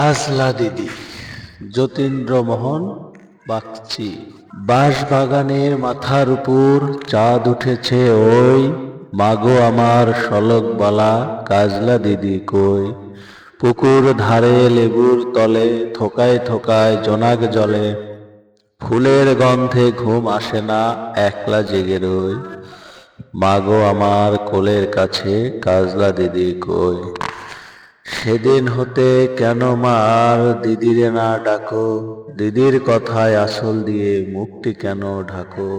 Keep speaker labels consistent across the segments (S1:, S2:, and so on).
S1: কাজলা দিদি, যতীন্দ্রমোহন বাগচি। বাঁশবাগানের মাথার উপর চাঁদ উঠেছে ওই, মাগো আমার শলকবালা কাজলা দিদি কই। পুকুর ধারে লেবুর তলে থোকায় থোকায় জোনাক জলে, ফুলের গন্ধে ঘুম আসে না, একলা জেগে রই। মাগো আমার কোলের কাছে কাজলা দিদি কই। সেদিন হতে কেন মা আর দিদিরে না ডাকো, দিদির কথায় আসল দিয়ে মুখটি কেন ঢাকো।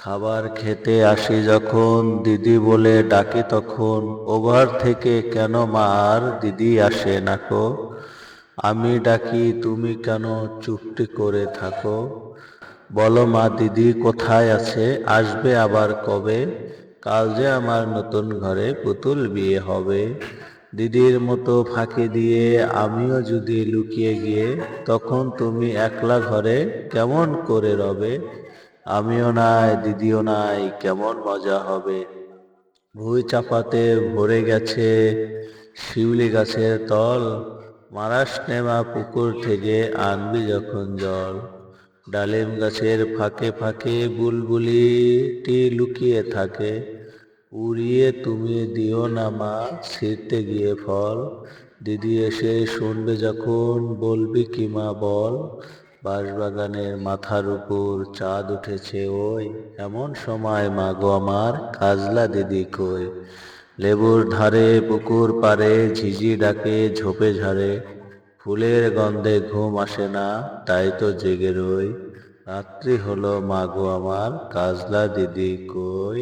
S1: খাবার খেতে আসি যখন দিদি বলে ডাকে তখন, ও ঘর থেকে কেন মা আর দিদি আসে নাকো। আমি ডাকি তুমি কেন চুপটি করে থাকো। বলো মা দিদি কোথায় আছে, আসবে আবার কবে। কাল যে আমার নতুন ঘরে পুতুল বিয়ে হবে। দিদির মতো ফাঁকি দিয়ে আমিও যদি লুকিয়ে গিয়ে, তখন তুমি একলা ঘরে কেমন করে রবে। আমিও নাই দিদিও নাই কেমন মজা হবে। ভুঁই চাপাতে ভরে গেছে শিউলি গাছের তল, মারাস নেমা পুকুর থেকে আনবি যখন জল। ডালিম গাছের ফাঁকে ফাঁকে বুলবুলিটি লুকিয়ে থাকে, উড়িয়ে তুমি দিও না মা ছিঁড়তে গিয়ে ফল। দিদি এসে শুনবে যখন বলবি কি মা বল। বাঁশবাগানের মাথার উপর চাঁদ উঠেছে ওই, এমন সময় মাগো আমার কাজলা দিদি কই। লেবুর ধারে পুকুর পাড়ে ঝিঝি ডাকে ঝোপে ঝাড়ে, ফুলের গন্ধে ঘুম আসে না, তাই তো জেগে রই। রাত্রি হলো মাগো আমার কাজলা দিদি কই।